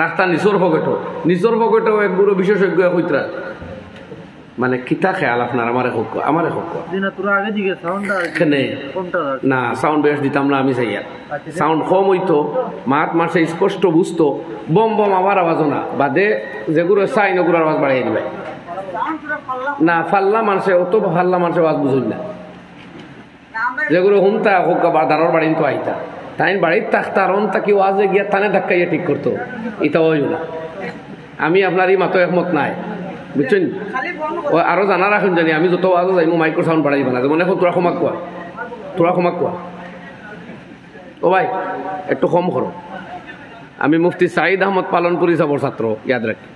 রাস্তা নিচর পকেটও একগুলো বিশেষজ্ঞ হইতরা মানে কিতা খেয়াল আপনার আমারে হোক না সাউন্ড বেশ দিতাম না আমি চাইয়া সাউন্ড কম হইতো মাত মাসে স্পষ্ট বুঝতো বম বম আমার আওয়াজও না বাদে যেগুলো চাই ওগুলোর আওয়াজ বাড়াই দিবে না ফাল্লা মানুষে অত ফাল্লা মানুষের আওয়াজ বুঝুন না যেগুলো হুমতা হোক বা দারোর বাড়ি তো আইতা তাই বাড়ির থাকতার অন্তা কি ওয়াজে গিয়া থানে ধাক্কাইয়া ঠিক করতো এটা ওই না আমি আপনার এই মাতো একমত নাই বুঝছেন ও আরো জানা রাখুন জানি আমি যত ওয়াজও যাই মাইক্রো সাউন্ড বাড়াই না যেমন এখন তোরা ক্ষমা কোয়া ও ভাই একটু কম করো আমি মুফতি সাঈদ আহমদ পালনপুরি সাবর ছাত্র ইয়াদ রাখি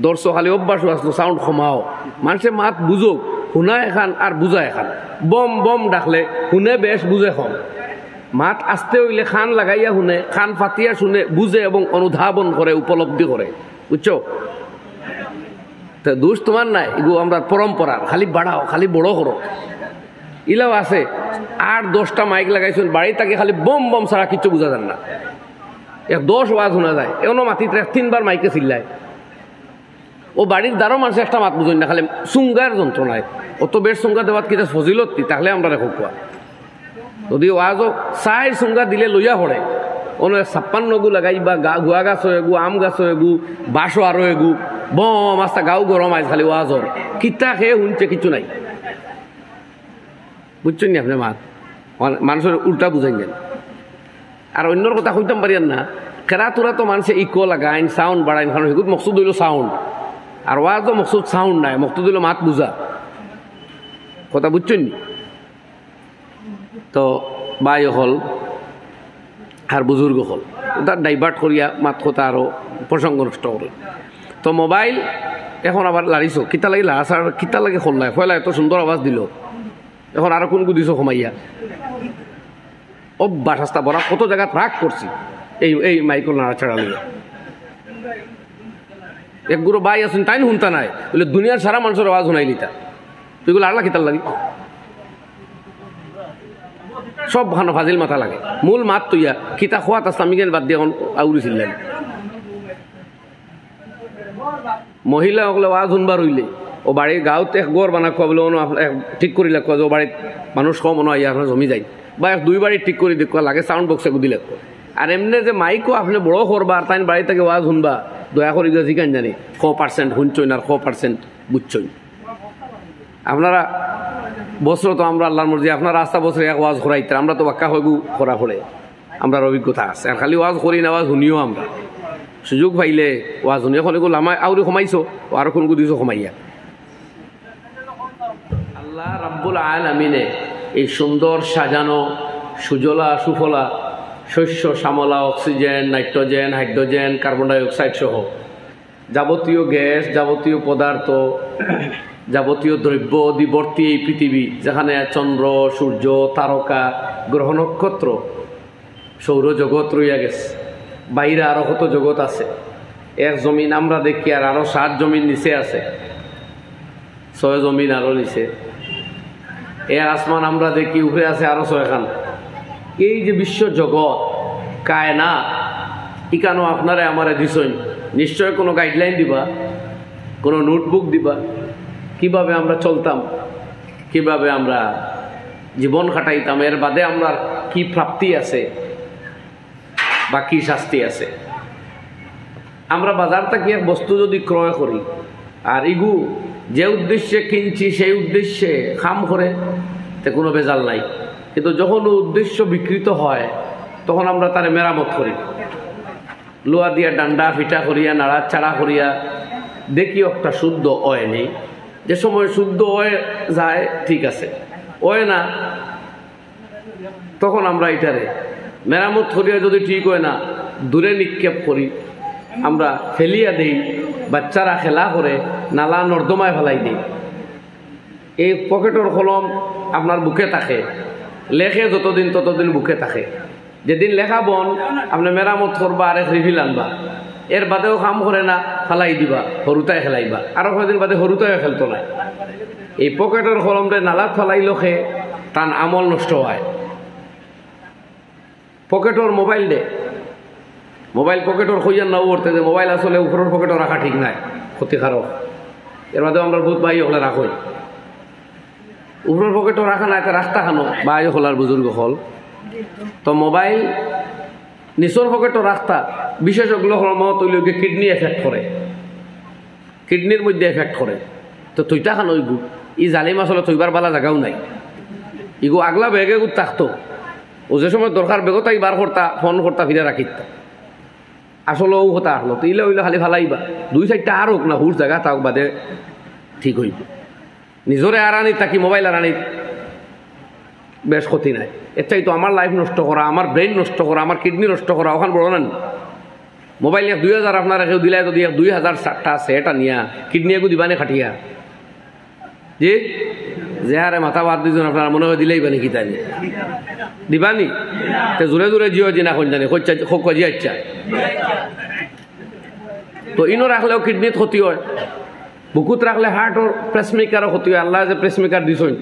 দর্শ খালি অভ্যাস আসলো সাউন্ড কমাও মানুষে মাত বুঝুক শুনা এখান আর বুঝা এখান বম বম ডাকলে শুনে বেশ বুঝে কম মাত আসতে হইলে খান লাগাইয়া শুনে খান ফাতিয়া শুনে বুঝে এবং অনুধাবন করে উপলব্ধি করে বুঝছো তো দোষ তোমার নাই এগুলো আমরা পরম্পরার খালি বাড়াও খালি বড় করো ইলাও আছে 8-10টা মাইক লাগাইছেন বাড়ি তাকে খালি বম বম ছাড়া কিচ্ছু বুঝা যান না 10 ওয়াজ শোনা যায় এমনও মাটিতে 3বার মাইকে চিল্লায় ও বাড়ির দ্বারও মানুষ একটা মাত বুঝুন না খালি সুঙ্গার যন্ত্রণায় অত বেশ সুঙ্গা দেওয়ার কিনা ফজিলত তাহলে আমরা রেখো কোয়া যদি ওয়াজও চাই সুঙ্গা দিলে লইয়া পড়ে অন্য 56 গু লাগাইবা গুয়া গাছ এগু আম গাছ এগু বাঁশও আরো এগু বম আস্তা গাও গরম আইস খালি ওয়াজর কিতা খেয়ে শুনছে কিছু নাই বুঝছেন নি আপনি মাত মানুষের উল্টা বুঝাই নেন আর অন্যর কথা শুনতাম পারিয়ান না কেরাতুরা তো মানুষে ইকো লাগাইন সাউন্ড বাড়াইন কারণ সেগুলো মকসুদ হইল সাউন্ড আর ওয়াজও মকসুদ সাউন্ড নাই মকসুদ হইল মাত বুঝা কথা বুঝছেন নি তো বাই হল আর বুজুর্গ হল তার ডাইভার্ট করিয়া মাত কথা আরো প্রসঙ্গ নষ্ট করে তো মোবাইল এখন আবার লাড়িছো কিতা লাগে লাড়াছাড় কিতা লাগে খোল্লায় ফয়লা এত সুন্দর আওয়াজ দিল এখন আরো কোন দিছো কমাইয়া অভ্যাস রাস্তা বড় কত জায়গা রাগ করছি এই মাইকল নাড়াছাড়া লইয়া একগুলো বাই আছেন তাই শুনতা নাই বলে দুনিয়ার সারা মানুষের আওয়াজ শুনাইলি তা তুইগুলো আড়লা কিতার লাগি সব ভানো ফাজিল মাথা লাগে মূল মাত তুইয়া কিতা খোয়াত আসলাম আমি বাদ দিয়ে এখন আউরিছিলেন মহিলা সকলে ওয়াজ শুনবার হইলে ও বাড়ির গাঁৱত এক গড় বানা খোৱা বলে ঠিক করিলে কোৱা যে বাড়িত মানুষ কম মনে হয় আপনার জমি যায় বা 2 বাড়ি ঠিক করে দেখুয়া লাগে সাউন্ড বক্সে দিলে আর এমনি যে মাইকও আপনি বড় করবা আর তাই বাড়ি থেকে ওয়াজ শুনবা দয়া করে জিকান জানি 100% শুনছই না 100% বুঝছই আপনারা বছর তো আমরা আল্লাহর মর্জি আপনারা রাস্তা বছরে এক ওয়াজ করাইতে আমরা তো বাক্কা হইগু করা পড়ে আমরা অভিজ্ঞতা আছে আর খালি ওয়াজ করি না ওয়াজ শুনিও আমরা সুযোগ পাইলে ওয়াজ শুনি এখন এগুলো আমায় আউরি কমাইছো আর কোন দিছো কমাইয়া আল্লাহ রাব্বুল আলামিনে এই সুন্দর সাজানো সুজলা সুফলা শস্য শ্যামলা oxygen nitrogen hydrogen carbon die oxide সহ যাবতীয় গ্যাস যাবতীয় পদার্থ যাবতীয় দ্রব্য দিবর্তী এই পৃথিবী যেখানে চন্দ্র সূর্য তারকা গ্রহ নক্ষত্র সৌরজগৎ রইয়া গেছে বাইরে আরো কত জগৎ আছে এক জমিন আমরা দেখি আর আরো 7 জমিন নিচে আছে 6 জমিন আরো নিচে এর আসমান আমরা দেখি উপরে আছে আরো 6 খান এই যে বিশ্ব জগৎ কায়নাত ইকানো আপনারা আমারে দিছেন নিশ্চয় কোনো গাইডলাইন দিবা কোনো নোটবুক দিবা কিভাবে আমরা চলতাম কিভাবে আমরা জীবন কাটাইতাম এর বাদে আমরা কি প্রাপ্তি আছে বা কি শাস্তি আছে আমরা বাজার থেকে এক বস্তু যদি ক্রয় করি আর ইগু যে উদ্দেশ্যে কিনছি সেই উদ্দেশ্যে খাম করে তে কোনো বেজাল নাই কিন্তু যখন উদ্দেশ্য বিকৃত হয় তখন আমরা তার মেরামত করি লোহা দিয়া ডান্ডা ফিটা করিয়া নাড়াচাড়া করিয়া দেখি একটা শুদ্ধ অয় নেই যে সময় শুদ্ধ অয় যায় ঠিক আছে অয় না তখন আমরা এটারে মেরামত করিয়া যদি ঠিক হয় না দূরে নিক্ষেপ করি আমরা ফেলিয়া দেই বাচ্চারা খেলা করে নালা নর্দমায় ফেলাই দিই এই পকেটের কলম আপনার বুকে থাকে লেখে যতদিন ততদিন বুকে থাকে যেদিন লেখা বন আপনি মেরামত করবা আর রিফিল আনবা এর বাদেও কাম করে না ফেলাই দিবা সরুতায় খেলাইবা আরো কয়েকদিন বাদে সরুতায় খেলতো না এই পকেটের কলমটা নালাত ফেলাই লোকে তার আমল নষ্ট হয় পকেটের মোবাইল দে মোবাইল পকেটর হইয়ার নাও করতে যে মোবাইল আসলে উপরের পকেটও রাখা ঠিক নাই, ক্ষতিকারক। এর মাধ্যমে আমরা বহুত ভাই হলে রাখই, উপরের পকেটও রাখা না, একটা রাস্তা খানো ভাই হলার বুজুর্গ হল। তো মোবাইল নিচর পকেটও রাস্তা বিশেষজ্ঞ মত হইলে কিডনি এফেক্ট করে, কিডনির মধ্যে এফেক্ট করে। তো তুইটা খানো ইগু ই জালিম আসলে থইবার বালা জায়গাও নাই, ইগু আগলা বেগে গুত থাকতো, ও যে সময় দরকার বেগো তাই বার করতা, ফোন করতা, ফিরে রাখিতা আসলেও হতা আসলো। তো ইলে হইলে খালি ফালাইবা, 2-4টা আর হোক না হুর জায়গা তাও বাদে ঠিক হইব। নিজরে আরানিত থাকি মোবাইল আরানিত বেশ ক্ষতি নাই। এর চাই তো আমার লাইফ নষ্ট করা, আমার ব্রেন নষ্ট করা, আমার কিডনি নষ্ট করা ওখান বড় না। মোবাইল 2000 আপনারা কেউ দিলে যদি 2000টা সেটা নিয়া কিডনি এগু দিবানে খাটিয়া জি যে হারে মাথা বাদ দিয়েছেন আপনারা মনে হয় দিলেই বানি কিতানি দিবানি তে জোরে জোরে জিও জিনা কোন জানি খোক জি আচ্ছা। তো ইনো রাখলেও কিডনিত ক্ষতি হয়, বুকুত রাখলে হার্টর প্রেসমেকারও ক্ষতি হয়। আল্লাহ যে প্রেসমেকার দিছেন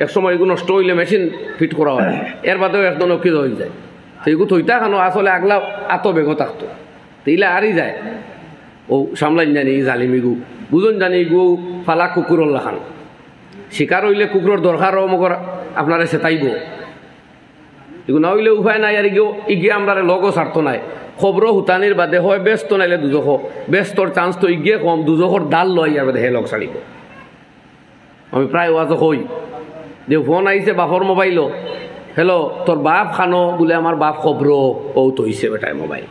এক সময় এগুলো নষ্ট হইলে মেশিন ফিট করা হয়, এর বাদেও একদম অক্ষিত হয়ে যায়। তো এগুলো থইতা খানো আসলে আগলা এত বেগ থাকতো, তো ইলা আরই যায় ও সামলাইন জানি জালিমিগু বুঝুন জানি গু ফালা কুকুরর লাখান শিকার হইলে কুকুরের দরকারও মগর আপনারা সেটাইব এগুলো না হইলে উপায় নাই। আর ইগিয়ে আমরা লগও স্বার্থ নাই, খবরও হুতানির বাদে হয় ব্যস্ত নাইলে দুজখ ব্যস্তর চান্স তো ইগিয়ে কম, দুজখর ডাল লয় আর বাদে হে লগ ছাড়িব। আমি প্রায় ওয়াজ হই যে ফোন আইছে বাপর মোবাইলও, হ্যালো তোর বাপ খানো বলে আমার বাপ খবর ও তো হইছে বেটায় মোবাইল,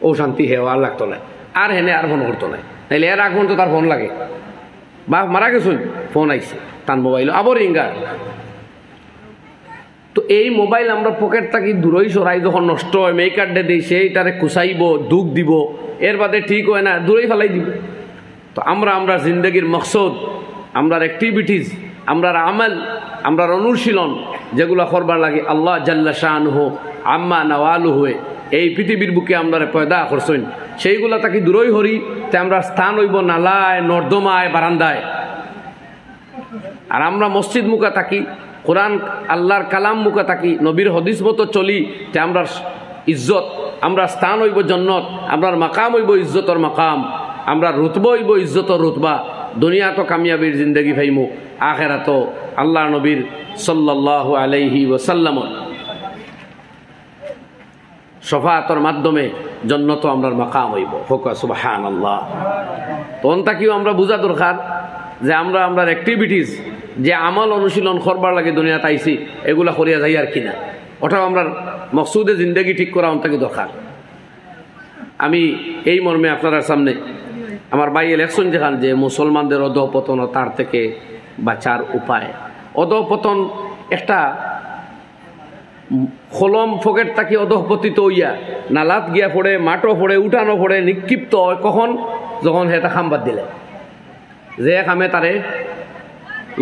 ও শান্তি হেও আর লাগতো না, আর হেনে আর ফোন করতো না, নাইলে এর আগুন তো তার ফোন লাগে। বাপ মারা গেছুন ফোন আইছে তার মোবাইল আবার রিঙ্গার। তো এই মোবাইল আমরা পকেট থাকি দূরই সরাই, যখন নষ্ট হয় মেকারডে দিই সেইটারে কুচাইব দুঃখ দিব, এর বাদে ঠিক হয় না দূরেই ফেলাই দিব। তো আমরা জিন্দগির মকসদ, আমরার অ্যাক্টিভিটিস, আমরার আমল, আমরার অনুশীলন যেগুলো করবার লাগে আল্লাহ জাল্লা শাআনহু আম্মা নাওয়ালু হয়ে এই পৃথিবীর বুকে আমরা পয়দা করছেন, সেইগুলো তাকে দূরই হরি তে আমরা স্থান হইব নালায় নর্দমায় বারান্দায়। আর আমরা মসজিদ মুখা থাকি, কোরআন আল্লাহর কালাম মুখা থাকি, নবীর হদিস মতো চলি, তে আমরা ইজ্জত, আমরা স্থান হইব জন্নত, আমরার মাকাম হইব ইজ্জতর মাকাম, আমরা রুতবা হইব ইজ্জতর রুতবা। দুনিয়া তো কামিয়াবির জিন্দগি ফাইমু, আখেরাত আল্লাহ নবীর সাল্লাল্লাহু আলাইহি ওয়াসাল্লাম শফাআতর মাধ্যমে জন্নত আমরার মাকাম হইব। হোক সুবহানাল্লাহ। তখন তাকিও আমরা বুঝা দরকার যে আমরার অ্যাক্টিভিটিস যে আমল অনুশীলন করবার লাগে দুনিয়াতে আইছি এগুলা করিয়া যাই আর কিনা, ওটাও আমরা মকসুদে জিন্দগি ঠিক করা অন্তকে দরকার। আমি এই মর্মে আপনার সামনে আমার ভাই ইলেকশন যেখান যে মুসলমানদের অধঃপতন তার থেকে বাঁচার উপায়। অধঃপতন একটা কলম ফকেট তাকে অধঃপতিত হইয়া নালাত গিয়া পড়ে, মাঠও পড়ে, উঠানো পড়ে, নিক্ষিপ্ত হয় কখন, যখন সেটা খাম্বাদ দিলে যে খামে তারে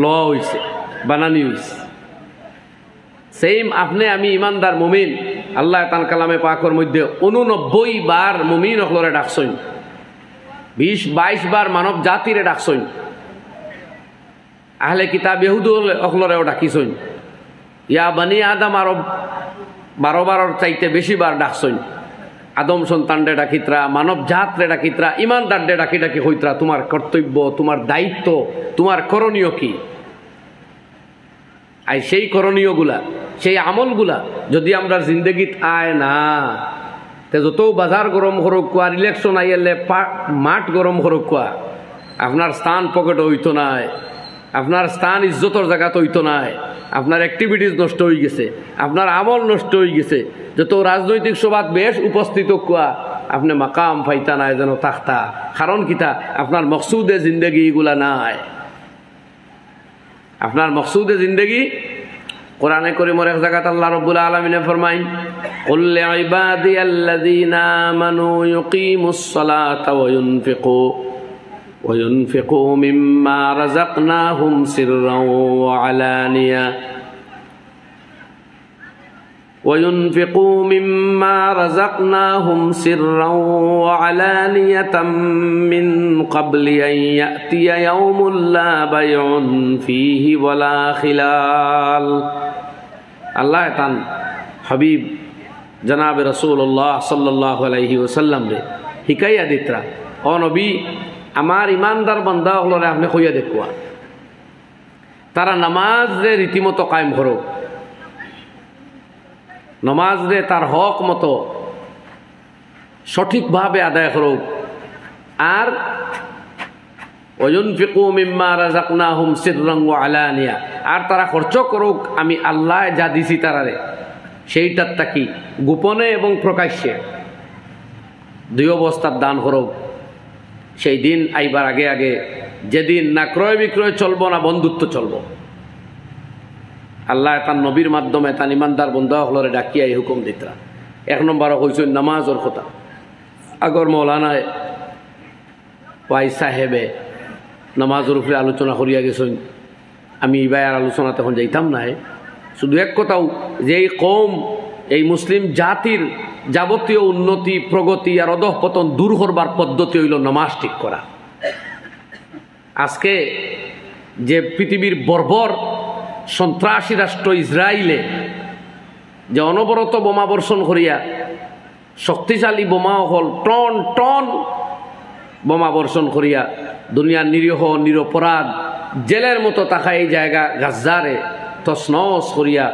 লওয়া হয়েছে, বানানি হয়েছে। সেম আপনি আমি ইমানদার মুমিন, আল্লাহ তান কালামে পাকের মধ্যে 89 বার মুমিন অকলরে ডাকছইন, 20-22 বার মানব জাতিরে ডাকছইন, আহলে কিতাব ইহুদ অকলরেও ডাকিছইন, ইয়া বানি আদম আরব 12 বারের চাইতে বেশি বার ডাকছইন। আদম সন্তানরে ডাকিত্রা, মানব জাতরে ডাকিত্রা, ইমানদাররে ডাকি ডাকি হইত্রা তোমার কর্তব্য, তোমার দায়িত্ব, তোমার করণীয় কি। আর সেই করণীয়গুলা, সেই আমলগুলা যদি আমরা জিন্দগিত আয় না, তে যত বাজার গরম করুক কোয়া, ইলেকশন আইলে মাঠ গরম করুক কোয়া, আপনার স্থান পকেট হইতো নাই, আপনার স্থান ইজ্জতর জায়গাত হইতো নাই, আপনার অ্যাক্টিভিটিস নষ্ট হয়ে গেছে, আপনার আমল নষ্ট হয়ে গেছে। যত রাজনৈতিক সভাত বেশ উপস্থিত কোয়া, আপনি মাকাম পাইতা নাই যেন তাখতা, কারণ কিতা আপনার মকসুদে জিন্দগি এগুলা নাই। আপনার মকসুদে জিন্দগি কোরআনে কারীমের এক জায়গাতে আল্লাহ রাব্বুল আলামিন ফরমায়, কুল লিইবাদিয়াল্লাযীনা আমানু ইউকিমুস সালাতা ওয়া ইউনফিকু মিম্মা রাযাকনাহুম সিররাও ওয়া আলানিয়া وينفقوا مما رزقناهم سرا وعلانية من قبل أن يأتي يوم لا بيع فيه ولا خلال। আল্লাহ তান হাবিব জনাব রাসূলুল্লাহ সাল্লাল্লাহু আলাইহি ওয়াসাল্লাম রে হিকাইয়া দিতরা, ও নবী আমার ইমানদার বান্দা হলরে আপনি কইয়া দেখুয়া তারা নামাজ রে রীতিমতো কায়েম করুক, নামাজ রে তার হক মতো সঠিকভাবে আদায় করুক, আর ওয়ায়ুনফিকু মিম্মা রাযাকনাহুম সিররান ওয়া আলানিয়া, আর তারা খরচ করুক আমি আল্লাহ যা দিছি তারারে সেইটার তাকি গোপনে এবং প্রকাশ্যে দুই অবস্থার দান করুক। সেই দিন আইবার আগে আগে যেদিন না ক্রয় বিক্রয় চলবো না বন্ধুত্ব চলবো, আল্লাহ তার নবীর মাধ্যমে তার ইমানদার বন্ধু হলরে ডাকিয়া এই হুকুম দিতরা। এক নম্বর হইছেন নামাজের কথা। আগর মৌলানায় ওয়াই সাহেবে নামাজের উপরে আলোচনা করিয়া গেছেন, আমি এবার আলোচনা তখন যাইতাম না। শুধু এক কথাও যে এই কৌম এই মুসলিম জাতির যাবতীয় উন্নতি প্রগতি আর অধঃপতন দূর করবার পদ্ধতি হইল নামাজ ঠিক করা। আজকে যে পৃথিবীর বর্বর সন্ত্রাসী রাষ্ট্র ইসরায়েলে যে অনবরত বোমা বর্ষণ করিয়া শক্তিশালী বোমা হল টন টন বোমা বর্ষণ করিয়া দুনিয়ার নিরীহ নিরপরাধ জেলের মতো তাকা এই জায়গা গাজ্জারে তছনছ করিয়া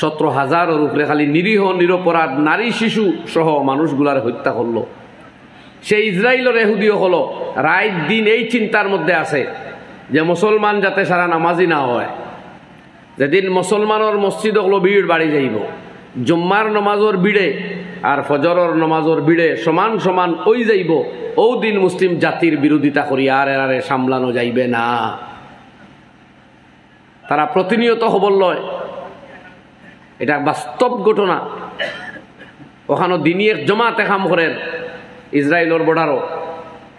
17,000-এর উপরে খালি নিরীহ নিরপরাধ নারী শিশু সহ মানুষগুলার হত্যা করল। সেই ইসরায়েলের এহুদিও হলো রাত দিন এই চিন্তার মধ্যে আছে যে মুসলমান যাতে সারা নামাজি না হয়। যেদিন মুসলমানের মসজিদ হলো ভিড় বাড়ি যাইব, জুম্মার নমাজর ভিড়ে আর ফজরের নমাজর ভিড়ে সমান সমান ওই যাইব, ও দিন মুসলিম জাতির বিরোধিতা করি আর এরারে সামলানো যাইবে না। তারা প্রতিনিয়ত খবর লয়, এটা বাস্তব ঘটনা। ওখানে দিনই এক জমাতে কাম করেন ইসরায়েলের বর্ডারও,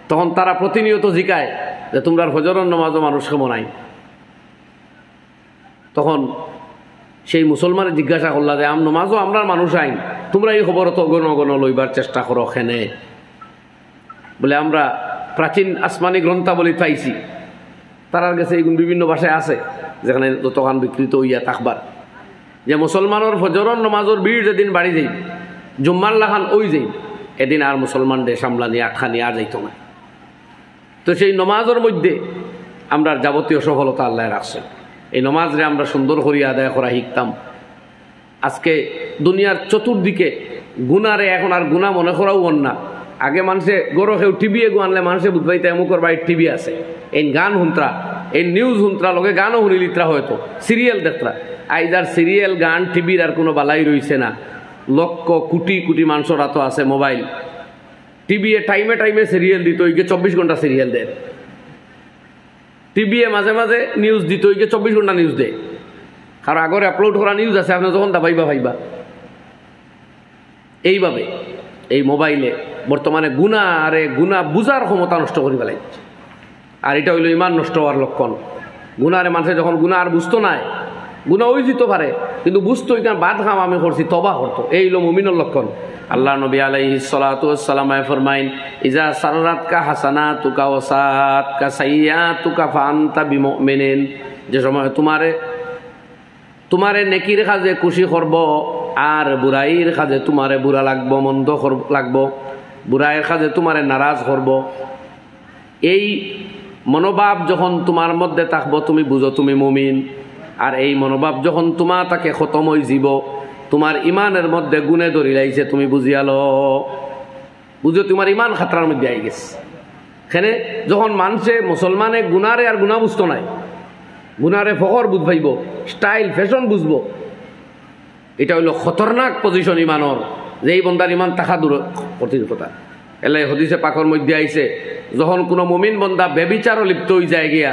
তখন তারা প্রতিনিয়ত জিকায় যে তোমরা ফজরের নমাজও মানুষ কেমন নাই। তখন সেই মুসলমানের জিজ্ঞাসা করলা যে নমাজও আমরা মানুষ আইন, তোমরা এই খবর তো গণ গণ লইবার চেষ্টা করো খেনে। বলে আমরা প্রাচীন আসমানি গ্রন্থাবলী পাইছি, তারার কাছে এইগুলো বিভিন্ন ভাষায় আছে যেখানে দোকান বিকৃত হইয়া থাকবার, যে মুসলমানের ফজরের নমাজের ভিড় যেদিন বাড়ি যাই জুম্মার লাখান ওই যাই, এদিন আর মুসলমানদের সামলানি আটখানি আর যাইত না। তো সেই নমাজের মধ্যে আমরা যাবতীয় সফলতা আল্লাহ রাখছেন। এই নমাজরে আমরা সুন্দর করিয়া আদায় করা শিখতাম। আজকে দুনিয়ার চতুর্দিকে গুনারে এখন আর গুণা মনে করাও না। আগে মানুষে গরো কেউ টিভি এগু আনলে মানুষে বুঝবাইতে এমুকর বাড়ির টিভি আছে, এই গান শুনতরা এই নিউজ শুনতরা লোকে গানও শুনিলিত্রা হয়তো সিরিয়াল দেখতরা। আইদার সিরিয়াল গান টিভির আর কোনো বালাই রইছে না। লক্ষ কোটি কোটি মানুষের হাতে আছে মোবাইল, টিভি টাইমে টাইমে সিরিয়াল দিত, ওইকে 24 ঘন্টা সিরিয়াল দেয়। টিভি মাঝে মাঝে নিউজ দিত, ওইকে 24 ঘন্টা নিউজ দেয়। কারণ আগরে আপলোড করা নিউজ আছে, আপনি যখন তা ভাইবা ভাইবা। এইভাবে এই মোবাইলে বর্তমানে গুণা আরে গুণা বুঝার ক্ষমতা নষ্ট করে ফেলাইছে। আর এটা হইল ইমান নষ্ট হওয়ার লক্ষণ। গুণারে মানুষের যখন গুণা আর বুঝতো নাই, গুণা ওই দিতে পারে কিন্তু বুঝতো এখানে বাদ খাম আমি করছি তবা করতো, এই হলো মুমিনের লক্ষণ। আল্লাহ নবী আলাইহিস সালাতু ওয়াস সালাম ফরমাইন, ইজা সাররাতকা হাসানাতুকা ওয়া সাআতকা সাইয়্যাতুকা ফাআনতা বিমুমিনিন। যে সময় তোমারে নেকির কাজে খুশি করব আর বুরাইর কাজে তোমারে বুরা লাগবো, মন্দ লাগবো, বুরাইয়ের কাজে তোমারে নারাজ করব, এই মনোভাব যখন তোমার মধ্যে থাকবো তুমি বুঝো তুমি মুমিন। আর এই মনোভাব যখন তোমার তাকে খতম হয়ে যাব, তোমার ইমানের মধ্যে গুণে ধরি লাইছে, তুমি বুঝিয়ালো বুঝো তোমার ইমান খাতরার মধ্যে আই গেছে। এখানে যখন মানুষে মুসলমানে গুনারে আর গুণা বুঝতো নাই, গুনারে ফখর বুঝ পাইব, স্টাইল ফ্যাশন বুঝবো, এটা হইল খতরনাক পজিশন ইমানর, যে এই বন্দার ইমান থাকা দূর কঠিন কথা। এলাই হদিসে পাকর মধ্যে আইছে যখন কোনো মুমিন বন্দা বেবিচারও লিপ্ত হয়ে যায় গিয়া,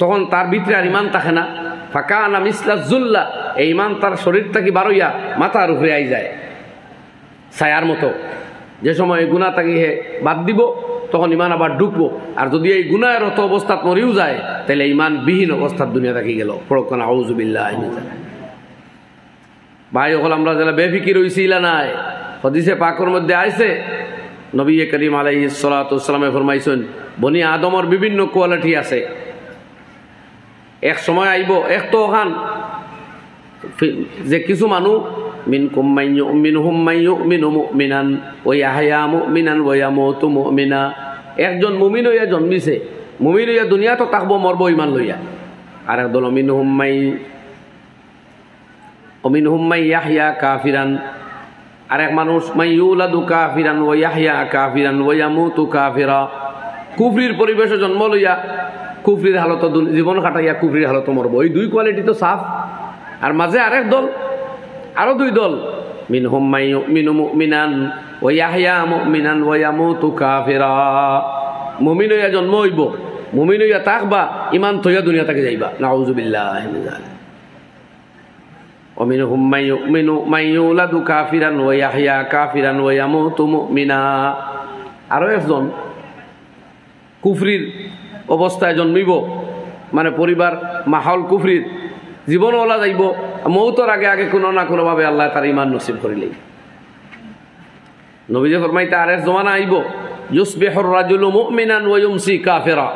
তখন তার ভিতরে আর ইমান থাকে না। ফাঁকা নাম ইসলাজুল্লাহ, এই ইমান তার শরীর থেকে বারইয়া মাথার উপরে আই যায় ছায়ার মতো। যে সময় গুণা তাকে হে বাদ দিব তখন ইমান আবার ঢুকবো। আর যদি এই গুণায়ের অত অবস্থাত মরিও যায় তাহলে ইমান বিহীন অবস্থার দুনিয়া থাকি গেল। পড়কনা আউযুবিল্লাহ। ভাই হল আমরা যারা বেফিকির হইছি ইলা নাই, হদিসে পাকর মধ্যে আইছে নবী করিম আলাইহিস সালাতু ওয়াস সালামে ফরমাইছেন, বনি আদমর বিভিন্ন কোয়ালিটি আছে। এক সময় আইব এক তো ওখান যে কিছু মানুষ মিনহুম মান ইউমিনু মুমিনান ওয়া ইয়াহইয়া মুমিনান ওয়া ইয়ামুতু মুমিনা। একজন মুমিন হইয়া জন্মিছে, মুমিন হইয়া দুনিয়া তো থাকবো, মরবো ইমান লইয়া। আর একদল মিনহুম মান ইয়াহইয়া কাফিরান, আর এক মানুষ মান ইউলাদু কাফিরান ওয়া ইয়াহইয়া কাফিরান ওয়া ইয়ামুতু কাফিরা। কুফরির পরিবেশে জন্ম লইয়া কুফরির হালত জীবন কাটাইয়া কুফরির হালত মরবো। এই দুই কোয়ালিটি তো সাফ। আর মাঝে আরেক দল, আরো দুই দল, মিনহুম মান ইউমিনু মুমিনান ওয়া ইয়াহইয়া মুমিনান ওয়া ইয়ামুতু কাফিরা। মুমিন হইয়া জন্ম হইব, মুমিন হইয়া থাকবা, ইমান থইয়া দুনিয়া থেকে যাইবা। নাউযুবিল্লাহি মিন যালিক। ওয়া মিনহুম মান ইউলাদু কাফিরান ওয়া ইয়াহইয়া কাফিরান ওয়া ইয়ামুতু মুমিনা। আরো একজন কুফরির অবস্থায় জন্মিব, মানে পরিবার মাহল কুফরির, জীবন ওলা যাইব, মৌতর আগে আগে কোনো না কোনোভাবে আল্লাহ তার ইমান নসিব করিলেই। নবীজি ফরমাইতে আর এক জমানা আইব, ইউসবিহুর রাজুলু মুমিনান ওয়া ইউমসি কাফিরা।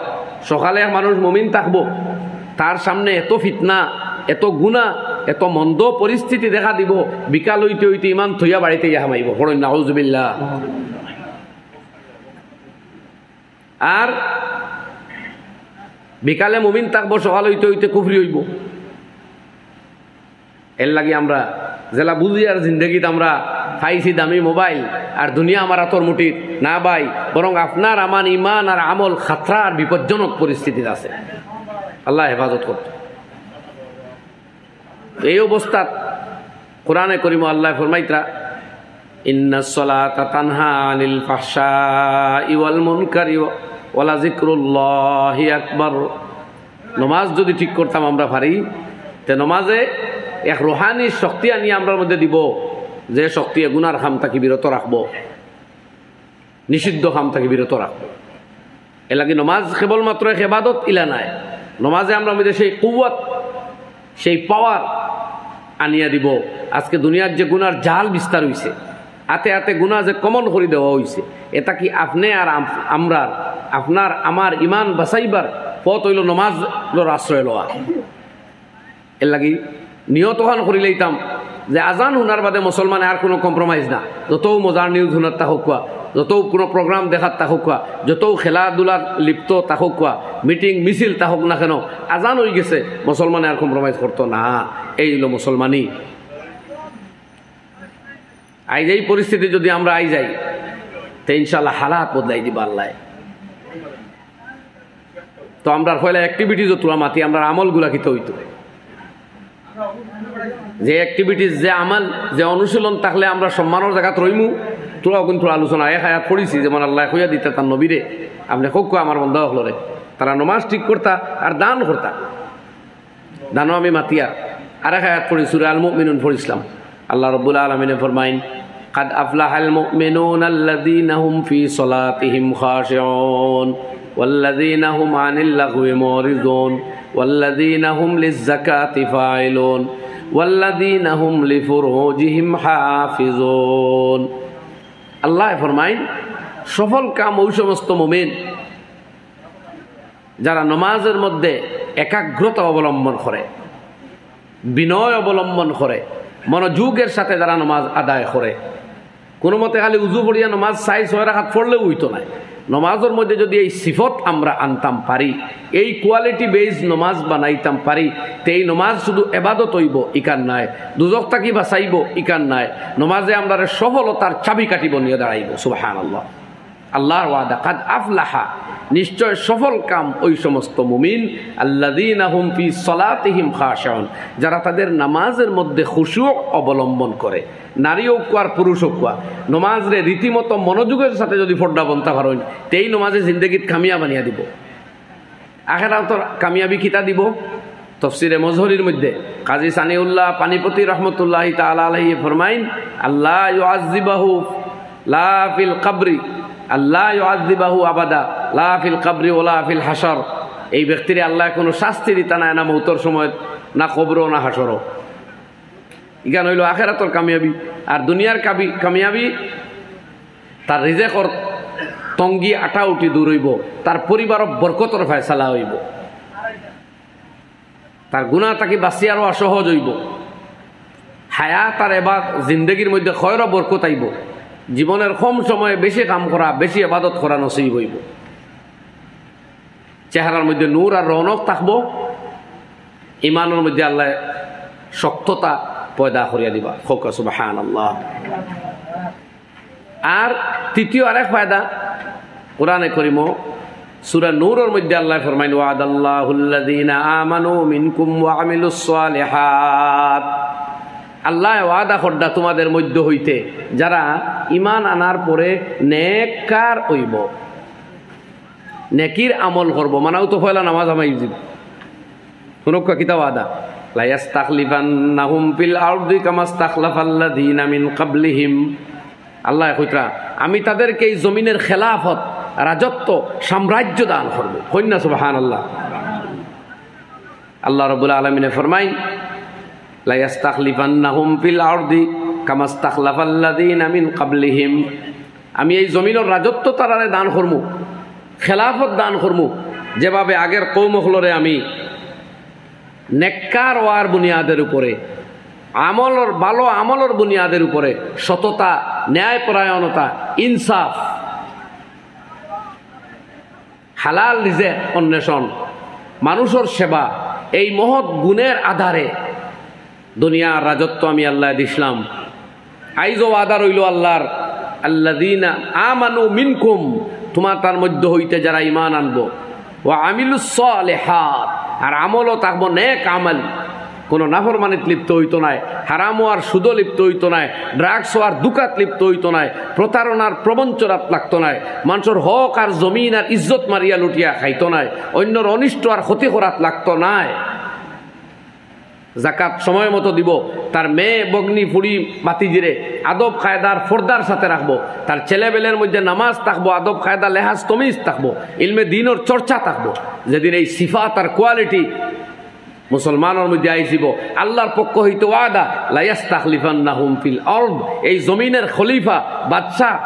সকালে মানুষ মুমিন থাকবো, তার সামনে এত ফিতনা, এত গুনাহ, এত মন্দ পরিস্থিতি দেখা দিব, বিকাল হইতে হইতে ইমান থইয়া বাড়িতে ইয়া হামাইব। পড়ুন নাউযুবিল্লাহ। আর বিকালে মুমিন থাকবো, সকাল হইতে হইতে কুফরি হইব। এর লাগি আমরা জেলা বুঝি আর জিন্দগিতে আমরা খাইছি দামি মোবাইল, আর দুনিয়া আমার আতর মুঠিত না ভাই, বরং আপনার আমার ইমান আর আমল খাতরা আর বিপজ্জনক পরিস্থিতিতে আছে। আল্লাহ হেফাজত করত। এই অবস্থাত কোরআনে করিম আল্লাহ ফরমাইতরা, ইন্নাস সালাতা তানহা আনিল ফাহশাই ওয়াল মুনকারি ওয়ালা যিকরুল্লাহি আকবার। নমাজ যদি ঠিক করতাম আমরা পারি, তে নমাজে এক রুহানি শক্তি আনি আমরা মধ্যে দিব, যে শক্তি গুনার খাম থাকি বিরত রাখবো, নিষিদ্ধ খাম থাকি বিরত রাখবো। এ লাগি নমাজ কেবলমাত্র এক ইবাদত ইলা নাই, নমাজে আমরা মধ্যে সেই কুওয়াত, সেই পাওয়ার আনিয়া দিব। আজকে দুনিয়ার যে গুনার জাল বিস্তার হইছে, হাতে হাতে গুনাহ যে কমন করে দেওয়া হইছে, এটা কি আপনি আর আমরার, আপনার আমার ইমান বাঁচাইবার পথ হইল নমাজের আশ্রয় লওয়া। এর লাগি নিয়ত খান করি লইতাম যে আজান শুনার বাদে মুসলমানে আর কোনো কম্প্রোমাইজ না। যত মজার নিউজ শুনার তা হোক, যত কোনো প্রোগ্রাম দেখার তা হোক, যত খেলাধুলার লিপ্ত তা হোক, মিটিং মিছিল তা হোক না কেন, আজান হয়ে গেছে, মুসলমানে আর কম্প্রোমাইজ করতো না। এই হলো মুসলমানি। আইজ এই পরিস্থিতি যদি আমরা আই যাই, তো ইনশাল্লাহ হালাত বদলাই দিবা আল্লাহ। তো আমরা পয়লা অ্যাক্টিভিটিজ তোলা মাতি, আমরা আমলগুলা কিতে হইতো, যে অ্যাক্টিভিটিস, যে আমাল, যে অনুশীলন থাকলে আমরা সম্মানের জায়গাত রইমু, তোরাও কিন্তু আলোচনা এক আয়াত পড়িছি, যেমন আল্লাহ কইয়া দিতে তার নবীরে, আপনি হোক আমার বন্ধ হলরে, তারা নমাজ ঠিক করতা আর দান করতা। দানও আমি মাতিয়া আর এক আয়াত পড়ি, সূরা আল মুমিনুন পড়িছিলাম। আল্লাহ রাব্বুল আলামিনে ফরমাইন, قد أفلح المؤمنون الذين هم في صلاتهم خاشعون والذين هم عن اللغو معرضون والذين هم للزكاة فاعلون والذين هم لفروجهم حافظون। আল্লাহ ফরমাইন, সফল কাম ওই সমস্ত মুমিন যারা নমাজের মধ্যে একাগ্রতা অবলম্বন করে, বিনয় অবলম্বন করে, মনোযোগের সাথে যারা নমাজ আদায় করে। কোনো মতে খালি উজু পড়িয়া নমাজ 6 রাকাত পড়লেও হইতো না। নমাজের মধ্যে যদি এই সিফত আমরা আনতাম পারি, এই কোয়ালিটি বেজ নমাজ বানাইতাম পারি, তে এই নমাজ শুধু এবাদত হইব ইকান নাই, দুজক থাকি বাঁচাইব ইকান নাই, নমাজে আমরা সফলতার চাবি কাটিব নিয়ে দাঁড়াইব। সুবহানাল্লাহ। আল্লাহর ওয়াদা, কাদ আফলাহা, নিশ্চয় সফল কাম ওই সমস্ত মুমিন, আল্লাযীনা হুম ফি সলাতিহিম খাশিউন, যারা তাদের নামাজের মধ্যে খুশু অবলম্বন করে। নারী হোক আর পুরুষ হোক, নমাজরে রীতিমতো মনোযোগের সাথে যদি ফোড্ডা বনতে পারেন, তেই নমাজে জিন্দগিত কামিয়া বানিয়ে দিব। আখেরাত কামিয়াবি কিতা দিব? তফসিরে মজহরির মধ্যে কাজী সানিউল্লাহ পানিপতি রহমতুল্লাহি তাআলা আলাইহি ফরমাইন, আল্লাহ ইউআযযিবাহু লা ফিল কবরি, আল্লাহ ইউআযযিবাহু আবাদা লা ফিল কবরি ওয়ালা ফিল হাশর। এই ব্যক্তির আল্লাহ কোনো শাস্তি দিতা না, না মৌতর সময়, না কবর না হাসর। ইগান হইল আখেরাতর কামিয়াবি। আর দুনিয়ার কামিয়াবি, তার রিজেকর তঙ্গি আটা উঠি দূর হইব, তার পরিবারক বরকতর ফয়সালা হইব, তার গুনাহ তাকে বাঁচিয়ারও সহজ হইব। হায়াত আর এবার জিন্দগির মধ্যে খয়র বরকত আইব, জীবনের কম সময়ে বেশি কাম করা, বেশি ইবাদত করা নসিব হইব, চেহারার মধ্যে নূর আর রৌনক থাকবো, ইমানের মধ্যে আল্লাহ শক্ততা পয়দা করিয়া দিবা। খোকা সুবহানাল্লাহ। আর তৃতীয় আরেক ফায়দা কোরআনে করিম সূরা নূরের মধ্যে আল্লাহ ফরমাইন ওয়াদাল্লাহুল্লাযীনা আমানু মিনকুম ওয়া আমিলুস সালিহাত। আল্লাহ ওয়াদা করদা তোমাদের মধ্য হইতে যারা ঈমান আনার পরে নেককার হইব, নেকির আমল করব, মানাও তো পয়লা নামাজ আমাই দিব কোনকা কিতা ওয়াদা লা ইস্তাখলিফান্নাহুম ফিল আরদি কামা ইস্তাখলাফাল্লাযীনা মিন ক্বাবলিহিম। আল্লাহ কইতরা আমি তাদেরকে এই জমিনের খেলাফত, রাজত্ব, সাম্রাজ্য দান করব। কইনা সুবহানাল্লাহ। আল্লাহ রাব্বুল আলামিন ফরমাইন লা ইস্তাখলিফান্নাহুম ফিল আরদি কামা ইস্তাখলাফাল্লাযীনা মিন ক্বাবলিহিম। আমি এই জমিনের রাজত্ব তারারে দান করমু, খেলাফত দান করমু, যেভাবে আগের কওমগুলোরে আমি নেককার ওয়ার বুনিয়াদের উপরে, আমলর ভালো আমলর বুনিয়াদের উপরে, সততা, ন্যায়পরায়ণতা, ইনসাফ, হালাল রিজিক অন্বেষণ, মানুষের সেবা, এই মহৎ গুণের আধারে দুনিয়ার রাজত্ব আমি আল্লাহ দিছিলাম। আইজও আদা রইল আল্লাহর আল্লাযীনা আমানু মিনকুম, তোমার তার মধ্যে হইতে যারা ঈমান আনবো, ওয়া আমিলুস সালিহাত, আর আমলও থাকবো নেক আমল, কোনো নাফরমানিত লিপ্ত হইতো নাই, হারাম আর সুদ লিপ্ত হইতো নাই, ড্রাগস আর দুকাত লিপ্ত হইতো নাই, প্রতারণার প্রবঞ্চনাত লাগতো নাই, মানুষের হক আর জমিন আর ইজ্জত মারিয়া লুটিয়া খাইতো নাই, অন্যর অনিষ্ট আর ক্ষতি করাত লাগতো নাই, জাকাত সময় মতো দিব, তার মেয়ে বগ্নি ফুড়ি বাতিজিরে আদব কায়দার ফর্দার সাথে রাখবো, তার ছেলেবেলের মধ্যে নামাজ থাকবো, আদব কায়দা লেহাজ তমিজ থাকবো, ইলমে দিনের চর্চা থাকবো। যেদিন এই সিফাত আর কোয়ালিটি মুসলমানের মধ্যে আইসিব, আল্লাহর পক্ষ হইতে ওয়াদা লা ইস্তাখলিফান্নাহুম ফিল আরদ, এই জমিনের খলিফা, বাদশাহ,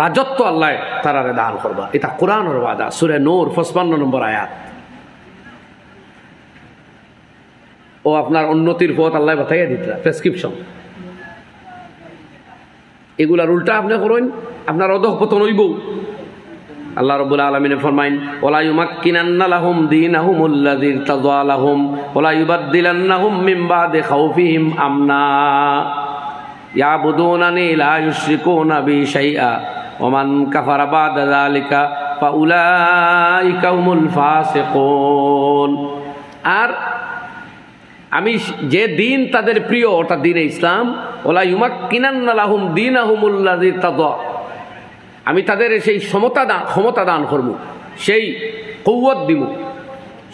রাজত্ব আল্লাহ তারারে দান করবা। এটা কোরআনের ওয়াদা, সূরা নূর 55 নম্বর আয়াত। ও আপনার উন্নতির পথ আল্লাহ বাতাইয়া দিতরা, প্রেসক্রিপশন। এগুলার উল্টা আপনি করেন, আপনার অধঃপতন হইব। আল্লাহ রাব্বুল আলামিন ফরমাইন ওয়ালা ইউমাক্কিনান্না লাহুম দীনাহুমুল্লাযী ইরতাযা লাহুম ওয়ালা ইউবাদদিলান্নাহুম মিন বাদি খাউফিহিম আমনা ইয়াবুদুনানি লা ইউশরিকুনা বি শাইআ ওয়া মান কাফারা বাদা যালিকা ফাউলাইকা হুমুল ফাসিকুন। আর আমি যে দিন তাদের প্রিয়, ওটা দিন ইসলাম, ওলা ইউমাক্কিনান্না লাহুম দীনাহুমুল্লাযী ইরতাযা, আমি তাদের সেই ক্ষমতা দান করব, সেই কওয়ত দিব,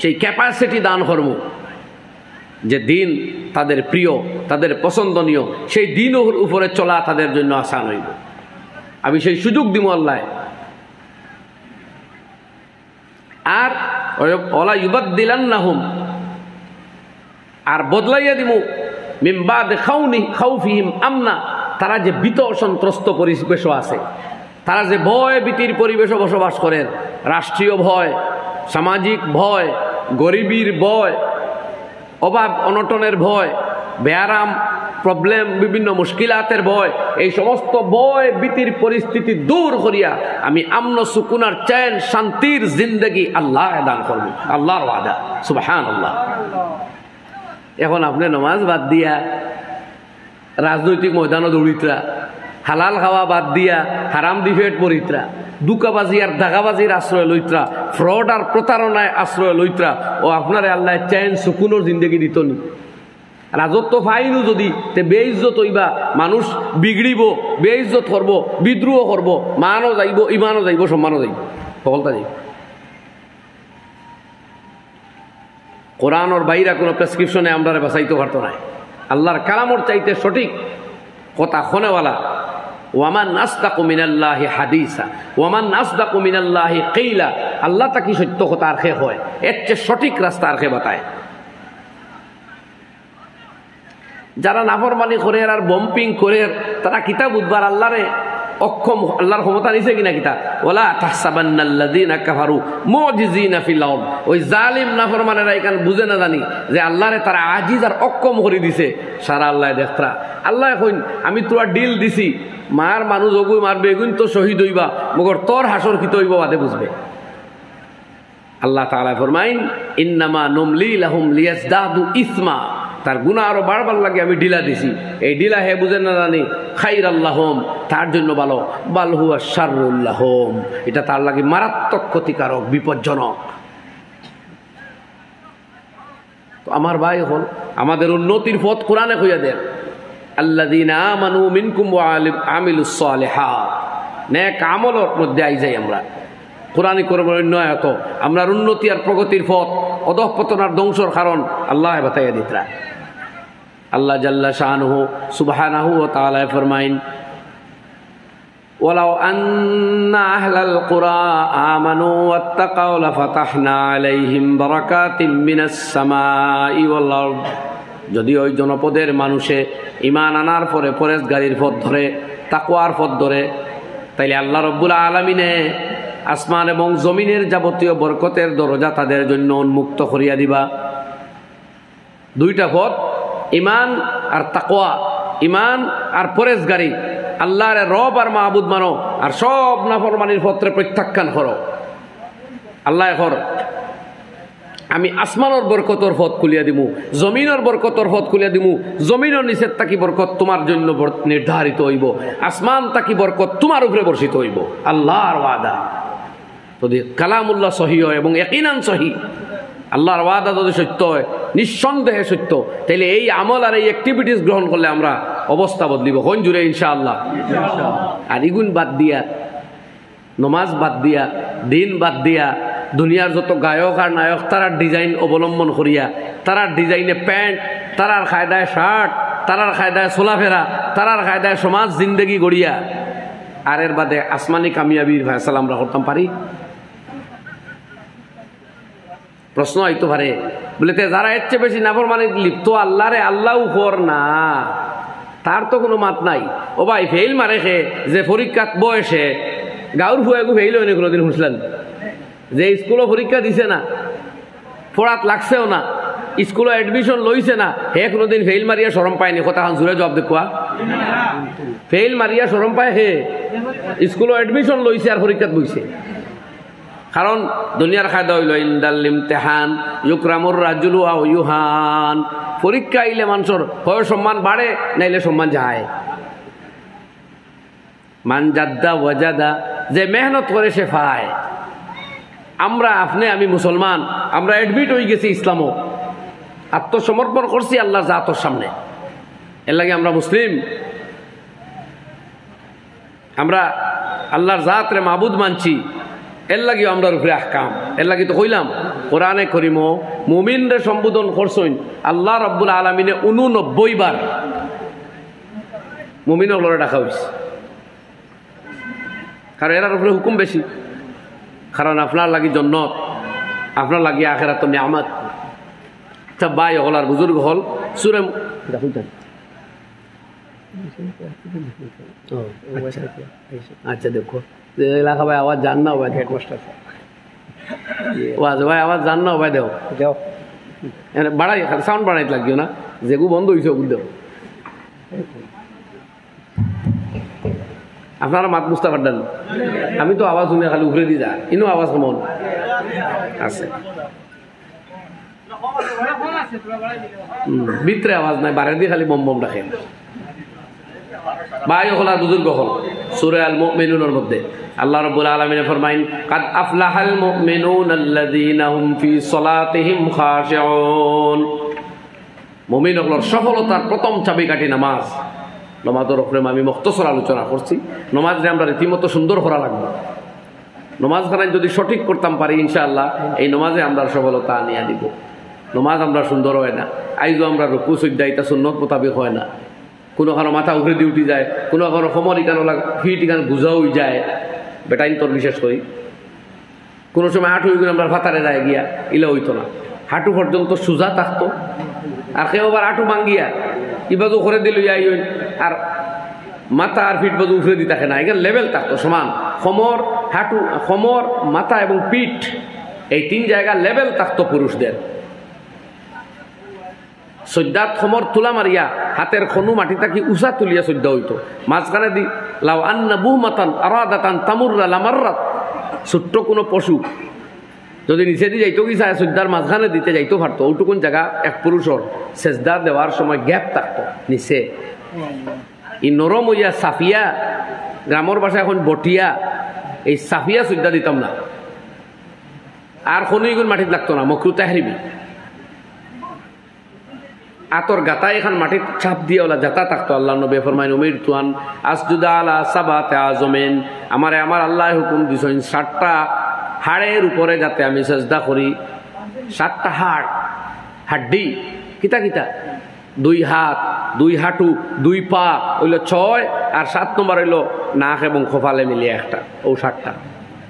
সেই ক্যাপাসিটি দান করব, যে দিন তাদের প্রিয়, তাদের পছন্দনীয়, সেই দিনের উপরে চলা তাদের জন্য আসান হইব। আমি সেই সুযোগ দিব আল্লাহ। আর ওলা ইউবাদদিলান্নাহুম, আর বদলাইয়া দিব মিন বাদি খাউফিহিম আমনা, তারা যে ভীত সন্ত্রস্ত পরিবেশ আছে, তারা যে ভয় ভীতির পরিবেশে বসবাস করেন, রাষ্ট্রীয় ভয়, সামাজিক ভয়, গরিবীর ভয়, অভাব অনটনের ভয়, বেয়ারাম প্রবলেম, বিভিন্ন মুশকিলাতের ভয়, এই সমস্ত ভয় ভীতির পরিস্থিতি দূর করিয়া আমি আমন সুকুনার চैन শান্তির জিন্দগি আল্লাহ দান করব। আল্লাহর ওয়াদা, সুবহানাল্লাহ। এখন আপনি নামাজ বাদ দিয়া রাজনৈতিক ময়দানে দৌড়িতরা, হালাল খাওয়া বাদ দিয়া হারাম দিফেট পরিত্রা, দুকাবাজি আর দাগাবাজির আশ্রয় লইত্রা, ফ্রড আর প্রতারণায় আশ্রয় লইত্রা, ও আপনারে আল্লাহ চैन সুকুনের জিন্দগি দিত নি। রাজত্ব ফাইনু যদি তে বেইজ্জত হইবা, মানুষ বিগড়িব, বেইজ্জত করব, বিদ্রোহ করব, মানও যাইব, ইমানও যাইব, সম্মানও যাইব, সকলটা যাইব। কোরআনের বাইরা কোনো প্রেসক্রিপশনে আমরা বাঁচাইতে পারতো না। আল্লাহর কালামর চাইতে সঠিক কথা খনেওয়ালা, ওয়ামান আসদাকু মিনাল্লাহি হাদিসা ওয়ামান আসদাকু মিনাল্লাহি কিলা, আল্লাহ তাকি সত্য কথা আর খে হয়, এর চেয়ে সঠিক রাস্তা আর খে বাতায়। যারা নাফরমানি করে আর বম্পিং করে, তারা কিতাব বুধবার আল্লাহরে অক্ষম আল্লাহর ক্ষমতা নিছে কিনা কিতা ওয়ালা তাহসাবান্নাল্লাযীনা কাফারু মুজিজিনা ফিল আরদ ওই জালিম নাফরমানেরা এখান বুঝে না জানি যে আল্লাহরে তারা আজিজ আর অক্ষম করে দিছে সারা আল্লাহ দেখতরা আল্লাহ কইন আমি তোরা ডিল দিছি মার মানুষ ওগুই মারবে এগুন তো শহীদ হইবা মগর তোর হাসর কিত হইবা বাদে বুঝবে আল্লাহ তাআলা ফরমাইন ইন্নামা নুমলি লাহুম লিয়াজদাদু ইসমা তার গুনাহ আরো বাড়বার লাগে আমি ঢিলা দিছি এই ঢিলা হে বুঝেন না জানি খাইরাল্লাহুম তার জন্য ভালো বাল হুয়া শাররুল্লাহুম এটা তার লাগে মারাত্মক ক্ষতিকারক বিপজ্জনক তো আমার ভাই হল আমাদের উন্নতির পথ কোরআনে কইয়া দেন আল্লাযীনা আমানু মিনকুম ওয়া আমিলুস সালিহাত নেক আমলের মধ্যে আই যাই আমরা কোরআনী কর্মের উন্নয়ত আমরা উন্নতি আর প্রগতির পথ অধঃপতন আর ধ্বংসর কারণ আল্লাহ বাতাইয়া দিতরা আল্লাহ জাল্লা শানুহু সুবহানাহু ওয়া তাআলা ফরমাইন ওয়ালাউ আন্না আহলাল কুরা আমানু ওয়াত্তাকাউ লাফাতাহনা আলাইহিম বারাকাতিম মিনাস সামাই ওয়াল আরদ যদি ওই জনপদের মানুষে ঈমান আনার পরে পরেশগারির পথ ধরে তাকওয়ার পথ ধরে তাইলে আল্লাহ রাব্বুল আলামিনে আসমান এবং জমিনের যাবতীয় বরকতের দরজা তাদের জন্য উন্মুক্ত করিয়া দিবা দুইটা পথ ঈমান আর তাকওয়া ঈমান আর পরেশগারি আল্লাহর রব আর মাহবুদ মানো আর সব নাফরমানির পথে প্রত্যাখ্যান করো আল্লাহ কর আমি আসমানের বরকতর পথ খুলিয়া দিমু জমিনের বরকতর পথ খুলিয়া দিমু জমিনের নিচের তাকি বরকত তোমার জন্য নির্ধারিত হইব আসমান তাকি বরকত তোমার উপরে বর্ষিত হইব আল্লাহর ওয়াদা যদি কালামুল্লাহ সহি হয় এবং ইয়াকিনান সহি আল্লাহর ওয়াদা যদি সত্য হয় নিঃসন্দেহে সত্য তাহলে এই আমল আর এই অ্যাক্টিভিটিস গ্রহণ করলে আমরা অবস্থা বদলিব কোন জুড়ে ইনশাআল্লাহ আর ইগুন বাদ দিয়া নমাজ বাদ দিয়া দিন বাদ দিয়া দুনিয়ার যত গায়ক আর নায়ক তারার ডিজাইন অবলম্বন করিয়া তারার ডিজাইনে প্যান্ট তারার কায়দায় শার্ট তারার কায়দায় চলাফেরা তারার কায়দায় সমাজ জিন্দগি গড়িয়া আর এর বাদে আসমানি কামিয়াবির ফয়সালা আমরা করতাম পারি প্রশ্ন হইতে পারে বলে যারা এর চেয়ে বেশি নাফরমানি লিপ্ত আল্লাহরে আল্লাহ উপর না তার তো কোনো মাত নাই ও ভাই ফেইল মারে খে যে পরীক্ষাত বয়সে গাঁর ফুয়াগু ফেইল হয়নি কোনোদিন শুনছিলেন যে স্কুলও পরীক্ষা দিছে না পড়াত লাগছেও না স্কুলে এডমিশন লইছে না হে কোনোদিন ফেইল মারিয়া শরম পায়নি কথা জোরে জবাব দেখুয়া ফেইল মারিয়া শরম পায় হে স্কুলে এডমিশন লইছে আর পরীক্ষাত বইছে কারণ দুনিয়ার খায়দা হইল ইনদাল ইমতিহান ইউকরামুর রাজুলু আও ইউহান পরীক্ষা আইলে মানুষের হয় সম্মান বাড়ে নাইলে সম্মান যায় মান জাদ্দা ওয়াজাদা যে মেহনত করে সে পায় আমরা আপনি আমি মুসলমান আমরা অ্যাডমিট হয়ে গেছি ইসলামও আত্মসমর্পণ করছি আল্লাহর জাতর সামনে এর লাগে আমরা মুসলিম আমরা আল্লাহর জাতরে মাবুদ মানছি এর লাগে আমরা উপরে আহকাম এর লাগে তো কইলাম কোরআনে করিম মুমিনরে সম্বোধন করছেন আল্লাহ রাব্বুল আলামিনে 89 বার মুমিন হলরে ডাকা হয়েছে কারণ এরার উপরে হুকুম বেশি কারণ আপনার লাগি জন্নত আপনার লাগি আখিরাত নিয়ামত তা ভাই হলার বুজুর্গ হল সুরে আচ্ছা দেখো এলাকা ভাই আওয়াজ জান না ভাই ভাই আওয়াজ জান না ভাই দেও দেও বাড়াই সাউন্ড বাড়াইতে লাগিও না যেগু বন্ধ হয়েছে ওগুলো দেও আপনারা মাত বুঝতে পারতেন আমি তো আওয়াজ শুনে খালি উঠে দিয়ে যা ইনো আওয়াজ কেমন আছে ভিতরে আওয়াজ নাই বাইরে দিয়ে খালি বম বম রাখেন ভাই হল আর বুজুর্গ হল সূরা আল মুমিনুনের মধ্যে আল্লাহ রাব্বুল আলামিন ফরমাইন কাদ আফলাহাল মুমিনুনাল্লাযীনা হুম ফি সলাতিহিম খাশিউন মুমিন হলর সফলতার প্রথম চাবিকাঠি নামাজ নমাজের উপরে আমি মুখতসর আলোচনা করছি নমাজে আমরা রীতিমতো সুন্দর করা লাগবে নমাজখানা যদি সঠিক করতাম পারি ইনশাআল্লাহ এই নমাজে আমরা সফলতা আনিয়া দিব নমাজ আমরা সুন্দর হয় না আইজও আমরা রুকু সুজদা এটা সুন্নত মোতাবেক হয় না কোনো কারো মাথা উঠে দিয়ে উঠি যায় কোনো কারো সমর ইকানো ফিট ইকান গুজা হয়ে যায় বেটাইন তোর বিশেষ করি কোনো সময় হাঁটু হয়ে আমরা ফাতারে যায় গিয়া ইলে হইতো না হাঁটু পর্যন্ত সোজা থাকতো আর কেউ আবার হাঁটু ভাঙ্গিয়া ইবাদু করে দিল আর মাথা আর পিঠ বাজু উফরে দিয়ে থাকে না, এখানে লেভেল থাকতো সমান। কোমর, হাঁটু, কোমর, মাথা এবং পিঠ এই 3 জায়গা লেভেল থাকতো পুরুষদের। সজ্জাত কোমর তুলা মারিয়া হাতের খনু মাটি থাকি উষা তুলিয়া সজ্জা হইতো। মাঝখানে দি লাউ আন্না বুহমাতান আরাদাতান তামুররা লামাররাত, ছোট্ট কোনো পশু যদি নিচে দিয়ে যাইতো কি চায় সজ্জার মাঝখানে দিতে যাইতো পারতো, ওইটুকুন জায়গা এক পুরুষের সেজদা দেওয়ার সময় গ্যাপ থাকতো নিচে। এই নরম হইয়া সাফিয়া, গ্রামের ভাষায় এখন বটিয়া, এই সাফিয়া সজ্জা দিতাম না। আর কোনো এগুলো মাটিত লাগতো না, মকরু তাহরিবি। আতর গাতা এখান মাটির চাপ দিয়ে ওলা যাতা থাকতো। আল্লাহ নবী ফরমাইন উমির তুয়ান আসজুদা আলা সাবাতে আজমেন, আমার আল্লাহ হুকুম দিছেন 7টা হাড়ের উপরে যাতে আমি সেজদা করি। 7টা হাড্ডি কিতা কিতা, 2 হাত, 2 হাঁটু, 2 পা হইল 6, আর 7 নম্বর হইল নাক এবং খোফালে মিলিয়ে একটা, ও 7টা।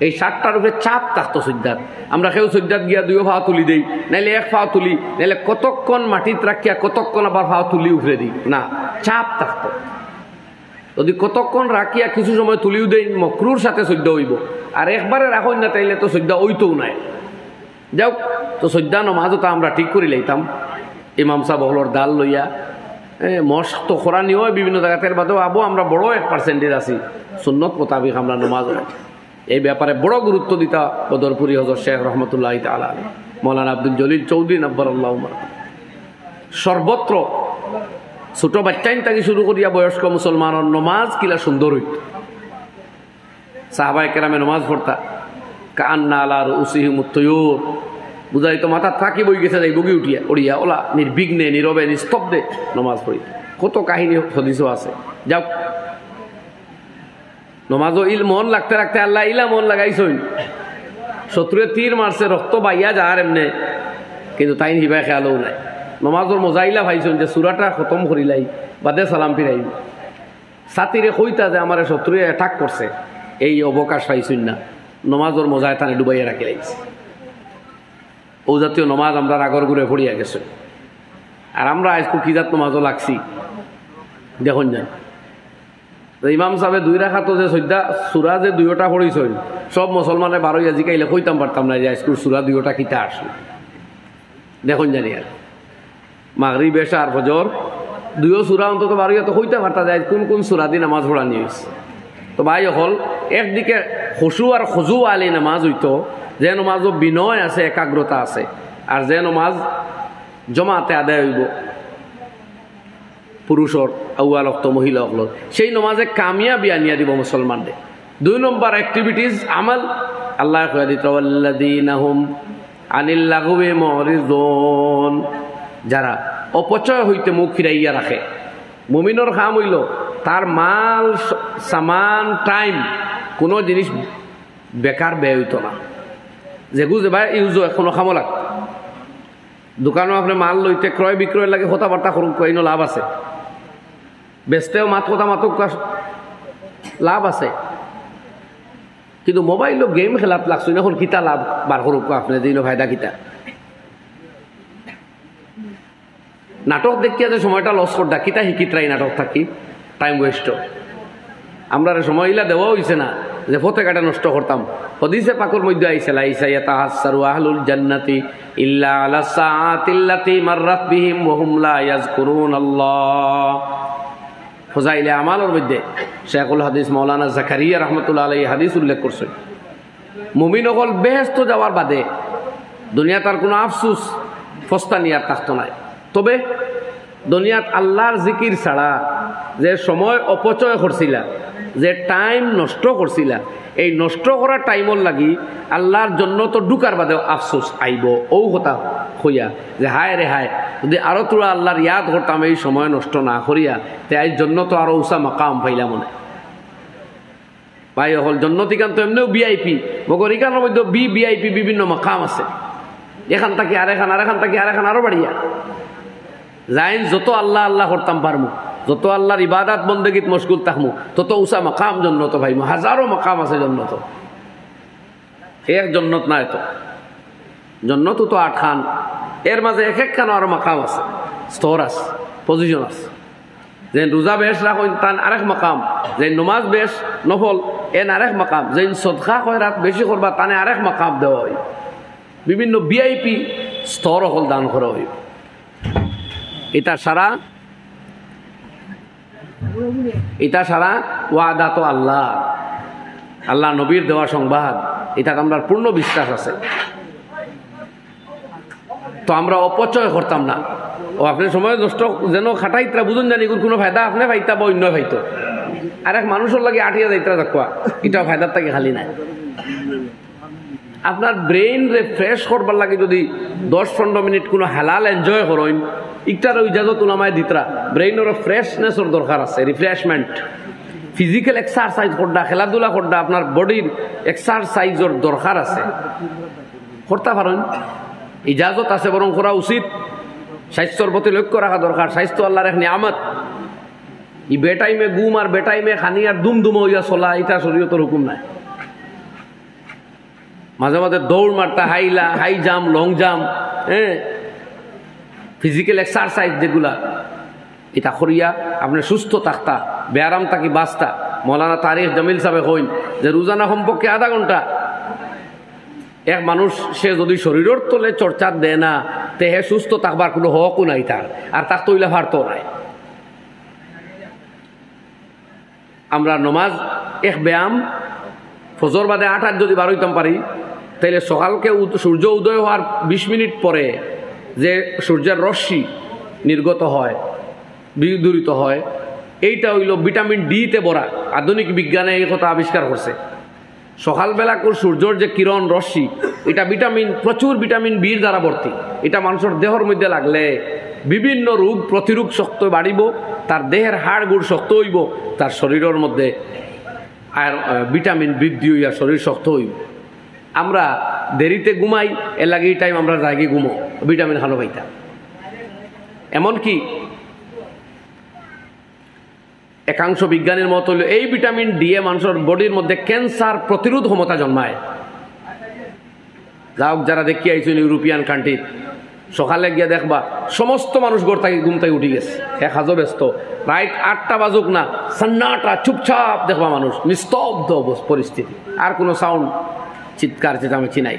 এই 7টার উপরে চাপ থাকতো সজ্জাত। আমরা কেউ সজ্জাত গিয়া 2 পা তুলি দেই, নাইলে 1 পা তুলি, নাইলে কতক্ষণ মাটিত রাখিয়া কতক্ষণ আবার পা তুলি উফরে দিই না, চাপ থাকতো। যদি কতক্ষণ রাখিয়া কিছু সময় তুলিও দেই মকরুর সাথে সজ্জা হইব, আর একবারে রাখুন না তাইলে তো সজ্জা হইতও নাই। যাও তো সজ্জা নমাজও তো আমরা ঠিক করে লইতাম ইমাম সাহেব হলর দাল লইয়া, মস্ক তো খোরানি হয় বিভিন্ন জায়গাতে, বাদেও আবো আমরা বড় 1% আছি সুন্নত মোতাবিক আমরা নমাজ। এই ব্যাপারে বড় গুরুত্ব দিতা বদরপুরি হযরত শেখ রহমতুল্লাহ তাআলা আলাইহি, মৌলানা আব্দুল জলিল চৌধুরী নব্বরাল্লাহু মারকাম। সর্বত্র ছোট বাচ্চাইন থেকে শুরু করিয়া বয়স্ক মুসলমানের নমাজ কিলা সুন্দর হইত। সাহাবায়ে কেরামে নমাজ পড়তা কান্না আলা রুসিহিমুত তুয়ুর, বুঝাইতো মাথা থাকি বই গেছে যাই বগি উঠিয়া ওড়িয়া ওলা নির্বিঘ্নে নীরবে নিস্তব্ধে নমাজ পড়িত। কত কাহিনী হদিসও আছে। যাও নমাজও মন লাগতে রাখতে আল্লাহ ইলা মন লাগাইছইন। শত্রুয়ে তীর মারছে, রক্ত বাইয়া যার এমনে, কিন্তু তাই হিবাই খেয়ালও নাই। নমাজের মজাইলা ভাইছইন যে সুরাটা খতম করিলাই বাদে সালাম ফিরাইব। সাথীরে কইতা যে আমার শত্রুয়ে অ্যাটাক করছে, এই অবকাশ পাইছইন না, নমাজের মজায় তানে ডুবাইয়া রাখি লাগছে। ও জাতীয় নমাজ আমরা আগর ঘুরে পড়িয়া গেছে। আর আমরা আজকে কি জাত নমাজও লাগছি দেখুন যান। ইমাম সাহেব 2 রাকাত যে সজ্জা সুরা যে 2টা পড়িছইন, সব মুসলমানে 12 ইয়াজি কাইলে কইতাম পারতাম না যে আজকে সুরা 2টা কিতা আসলো দেখুন জানি। আর মাগরিব এশা আর ফজর 2 সুরা অন্তত 12 ইয়া তো কইতে পারতা যায় কোন কোন সুরা দিয়ে নামাজ পড়ানি হইছে। তো ভাই হল একদিকে খুশু আর খুজু আলী নামাজ হইতো, যে নমাজও বিনয় আছে, একাগ্রতা আছে, আর যে নমাজ জমাতে আদায় হইব পুরুষর আউয়াল অক্ত মহিলা অকল, সেই নমাজে কামিয়াবি আনিয়া দিব মুসলমানদের। 2 নম্বর অ্যাক্টিভিটিস আমাল আল্লাহ কয়া দিত আল্লাযীনা হুম আনিল লাগওয়ি মুরিদুন, যারা অপচয় হইতে মুখ ফিরাইয়া রাখে। মুমিনের কাম হইল তার মাল সামান টাইম কোনো জিনিস বেকার ব্যয় হইতো না। যেগু যে ভাই ইউজও এখনো খামো লাগ, দোকানও আপনি মাল লইতে ক্রয় বিক্রয় লাগে কথাবার্তা করুক, কইনো লাভ আছে। বেচতেও কথা মাতুক লাভ আছে, কিন্তু মোবাইলও গেম খেলাত লাগছো এখন কিতা লাভ বার করুক আপনি দিন ফায়দা কিতা। নাটক দেখিয়া যে সময়টা লস করতা কিতা শিকিত্রাই নাটক থাকি টাইম ওয়েস্ট। আমরা সময় ইলা দেওয়া হইছে না যে ফতে কাটা নষ্ট করতাম। হদিসে পাকুর মধ্যে আইছে লাইসা ইয়াতাহাসসারু আহলুল জান্নাতি ইল্লা আলা সাআতিল্লাতি মাররাত বিহিম ওয়া হুম লা ইয়াযকুরুনাল্লাহ। ফজাইলে আমালের মধ্যে শেখুল হাদিস মাওলানা জাকারিয়া রাহমাতুল্লাহ আলাইহি হাদিস উল্লেখ করছেন, মুমিন হল বেহেশত যাওয়ার বাদে দুনিয়া তার কোনো আফসুস ফস্তানিয়ার থাকতো নাই। তবে দুনিয়াত আল্লাহর জিকির ছাড়া যে সময় অপচয় করছিলা, যে টাইম নষ্ট করছিলা, এই নষ্ট করা টাইমর লাগি আল্লাহর জন্য তো ঢুকার বাদে আফসোস আইব। ও কথা হইয়া যে হায় রে হায়, যদি আরো তোরা আল্লাহর ইয়াদ করতাম এই সময় নষ্ট না করিয়া, তে এই জন্য তো আরো উষা মাকাম পাইলাম মনে ভাই হল। জন্নতিকান তো এমনিও ভিআইপি, মগর ইকানের মধ্যে ভিআইপি বিভিন্ন মাকাম আছে। এখান থাকি আরেখান, আরেখান থাকি আরেখান, আরো বাড়িয়া যাইন যত আল্লাহ আল্লাহ করতাম পারমু, যত আল্লাহর ইবাদত বন্দেগীত মশগুল থাকমু, তত উষা মাকাম জন্নত ভাইমু। হাজারো মাকাম আছে জন্নত, এক জন্নত নাই তো, জন্নত তো 8 খান, এর মাঝে এক এক খান আরো মাকাম আছে, স্তর আছে, পজিশন আছে। যে রোজা বেশ রাখুন তান আরেক মাকাম, যে নমাজ বেশ নফল এন আরেক মাকাম, যে সদকা খয়রাত বেশি করবা তানে আরেক মাকাম দেওয়া হয়। বিভিন্ন ভিআইপি স্তর হল দান করা হয়। এটা সারা ওয়াদা তো আল্লাহ নবীর দেওয়া সংবাদ, এটা আমরা পূর্ণ বিশ্বাস আছে। তো আমরা অপচয় করতাম না। ও আপনি সময় নষ্ট যেন খাটাইতরা বুঝুন জানি কোনো ফায়দা আপনি পাইতা বা অন্য পাইতো, আর এক মানুষের লাগে আটিয়া যাইতরা দেখবা, এটা ফায়দার থেকে খালি নাই। আপনার ব্রেইন রিফ্রেশ করবার লাগে যদি 10-15 মিনিট কোনো হালাল এনজয় করেন, ইটার ইজাজত উলামায় দিতরা। ব্রেইনের ফ্রেশনেসের দরকার আছে, রিফ্রেশমেন্ট, ফিজিক্যাল এক্সারসাইজ করডা, খেলাধুলা করডা, আপনার বডির এক্সারসাইজের দরকার আছে, করতে পারেন, ইজাজত আছে, বরং করা উচিত। স্বাস্থ্যর প্রতি লক্ষ্য রাখা দরকার। স্বাস্থ্য আল্লাহর এক নিয়ামত। ই বেটাইমে গুম আর বেটাইমে খানি আর দুম হইয়া চলা, এটা শরীয়তের হুকুম নাই। মাঝে মাঝে দৌড় মারতা, high jump, long jump, physical exercise যেগুলা, এটা করিয়া আপনি সুস্থ থাকতা, ব্যায়াম থাকি বাঁচতা। মৌলানা তারিক জামিল সাহেব কইন যে রোজানা সম্পর্কে আধা ঘন্টা এক মানুষ সে যদি শরীরের তলে চর্চা দেয় না, তে হে সুস্থ থাকবার কোনো হকও নাই তার, আর তার তৈলা ফারতো নাই। আমরা নমাজ এক ব্যায়াম, ফজর বাদে 8 যদি বার হইতাম পারি, তাইলে সকালকে সূর্য উদয় হওয়ার 20 মিনিট পরে যে সূর্যের রশ্মি নির্গত হয়, বিদূরিত হয়, এইটা হইল ভিটামিন ডি-তে ভরা। আধুনিক বিজ্ঞানে এই কথা আবিষ্কার করছে। সকালবেলা সূর্যের যে কিরণ রশ্মি, এটা প্রচুর ভিটামিন বির দ্বারা ভর্তি। এটা মানুষের দেহের মধ্যে লাগলে বিভিন্ন রোগ প্রতিরোধ শক্তি বাড়িব, তার দেহের হাড় গুড় শক্ত হইব, তার শরীরের মধ্যে আর ভিটামিন বৃদ্ধি হইয়া শরীর শক্ত হইব। আমরা দেরিতে ঘুমাই, এর লাগে এই টাইম আমরা জাগি ঘুমো, ভিটামিন ভালো পাইতাম। এমনকি একাংশ বিজ্ঞানীর মত হইল এই ভিটামিন ডি এ মানুষের বডির মধ্যে ক্যান্সার প্রতিরোধ ক্ষমতা জন্মায়। যাও যারা দেখি আইছেন ইউরোপিয়ান কান্ট্রি, সকালে গিয়ে দেখবা সমস্ত মানুষ ঘুমতাই উঠি গেছে, এক হাজো ব্যস্ত। রাইট 8টা বাজুক না, সান্নাটা চুপচাপ দেখবা মানুষ, নিস্তব্ধ পরিস্থিতি, আর কোনো সাউন্ড, চিৎকার চেঁচামেচি নাই।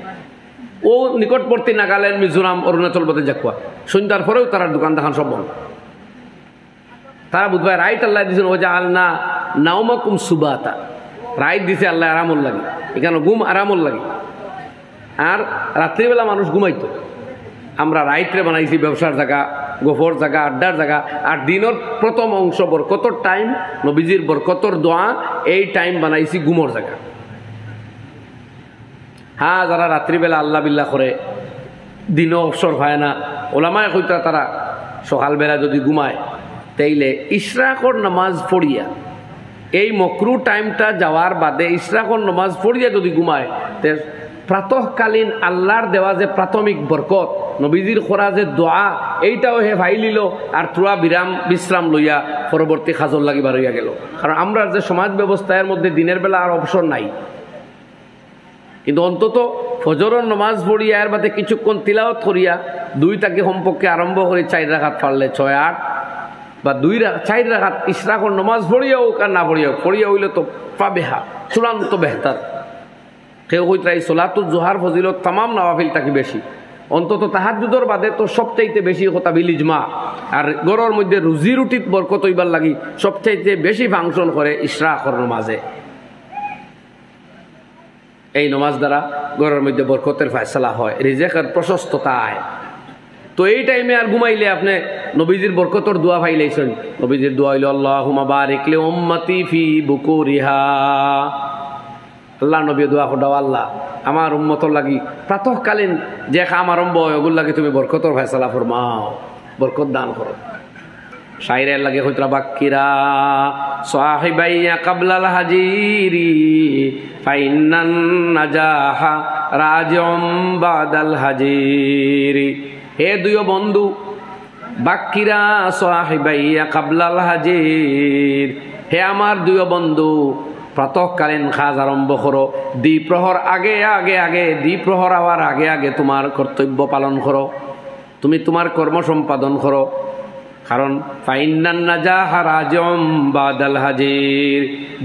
ও নিকটবর্তী নাগাল্যান্ড, মিজোরাম, অরুণাচল প্রদেশ যাকুয়া সন্ধ্যার পরেও তারা দোকান দেখান সব বন্ধ। তারা বুধবার রাইট আল্লাহ দিয়েছেন, ও যে আল্লাহ নাওমাকুম সুবাতা, রাইট দিছে আল্লাহ আরামল লাগে, এখানে ঘুম আরামল লাগে। আর রাত্রিবেলা মানুষ ঘুমাইতো, আমরা রাইটরে বানাইছি ব্যবসার জায়গা, গোফর জায়গা, আড্ডার জায়গা। আর দিনের প্রথম অংশ বরকতর টাইম, নবীজির বরকতর দোয়া, এই টাইম বানাইছি ঘুমর জায়গা। হ্যাঁ, যারা রাত্রিবেলা আল্লাহ বিল্লাহ করে, দিনও অবসর হয় না, ওলামায় কইতা তারা সকালবেলা যদি ঘুমায়, তাইলে ইশরাকর নামাজ পড়িয়া, এই মকরু টাইমটা যাওয়ার বাদে ইশরাকর নামাজ পড়িয়া যদি ঘুমায়, তে প্রাতঃকালীন আল্লাহর দেওয়া যে প্রাথমিক বরকত, নবীজির খোরা যে দোয়া, এইটাও হে ভাই লিল, আর তোরা বিশ্রাম লইয়া পরবর্তী খাজর লাগিবার হইয়া গেল। কারণ আমরা যে সমাজ ব্যবস্থার মধ্যে দিনের বেলা আর অবসর নাই, কিন্তু অন্তত ফজরের নমাজ পড়িয়া এর বাদে কিছুক্ষণ তিলাওয়াত করিয়া 2টাকে সম্পর্কে আরম্ভ করে 4 রাকাত পারলে 6-8 বা 4 রাকাত ইশরাকর নমাজ পড়িয়াও আর না পড়িয়া হইলে তো পাবেহা চূড়ান্ত বেহতার। কেউ কইতা এই সলাতুল জোহার ফজিলত তামাম নওয়াফিল থাকি বেশি, অন্তত তাহাজ্জুদের বাদে তো সবচাইতে বেশি কথা বিল ইজমা। আর গরর মধ্যে রুজি রুটিত বরকত হইবার লাগি সবচাইতে বেশি ফাংশন করে ইশরাকর নমাজে। এই নমাজ দ্বারা গরর মধ্যে বরকতের ফয়সালা হয়, রিজেকের প্রশস্ততা আয়। তো এই টাইমে আর ঘুমাইলে আপনি নবীজির বরকতর দোয়া পাইলেছেন। নবীজির দোয়া হইল আল্লাহুম্মা বারিক লি উম্মতি ফি বুকুরিহা। আল্লাহ নবী দোয়া করাও, আল্লাহ আমার উম্মতর লাগি প্রাতঃকালীন যে কাম আরম্ভ হয় ওগুলো লাগি তুমি বরকতর ফয়সালা ফরমাও, বরকত দান করো। শাইরের লাগে হইতরা বাক্কিরা সাহিবাইয়া কাবলাল হাজিরি ফাইন্নান নাজাহা রাজিউম বাদাল হাজিরি। হে দুই বন্ধু বাক্কিরা সাহিবাইয়া কাবলাল হাজির, হে আমার দুই বন্ধু প্রাতঃকালীন কাজ আরম্ভ করো, দ্বিপ্রহর আগে দ্বিপ্রহর হওয়ার আগে তোমার কর্তব্য পালন করো, তুমি তোমার কর্ম সম্পাদন করো। কারণ ফাইন্নান নাজাহা রাজিউম বাদাল হাজির,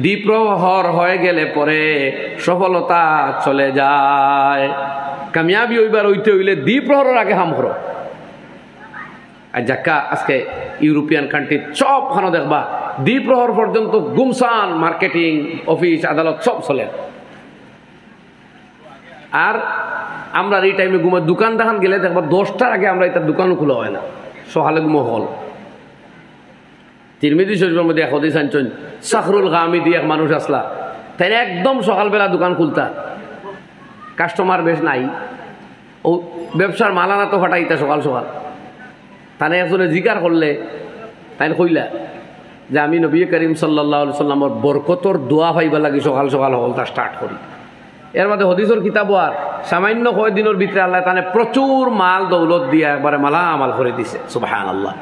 দ্বিপ্রহর হয়ে গেলে পরে সফলতা চলে যায়। কামিয়াবি হইবার হইতে হইলে দ্বিপ্রহরের আগে হাম করো। আর যাক্কা আজকে ইউরোপিয়ান কান্ট্রি সবখানে দেখবা দ্বিপ্রহর পর্যন্ত গুমসান, মার্কেটিং, অফিস, আদালত সব চলে। আর আমরা এই টাইমে ঘুমার দোকান দেখান গেলে দেখবা 10টার আগে আমরা এটা দোকানও খোলা হয় না, সকালে ঘুমো হল। তিরমিজি শরীফের মধ্যে হাদিস আনছেন, সাখরুল গামিদি এক মানুষ আসলা, তাই একদম সকালবেলা দোকান খুলতা, কাস্টমার বেশ নাই, ও ব্যবসার মালানা তো ফাটাইতা সকাল সকাল। তাই একজনে জিকার করলে তাই কইলা যে আমি নবী করিম সাল্লাল্লাহু আলাইহি সাল্লামের বরকতর দোয়া পাইবা লাগি সকাল সকাল হলতা স্টার্ট করি। এর মধ্যে হদিসের কিতাব আর সামান্য কয়েকদিনের ভিতরে আল্লাহ তানে প্রচুর মাল দৌলত দিয়ে একবারে মালা আমাল করে দিছে। সুবহানাল্লাহ।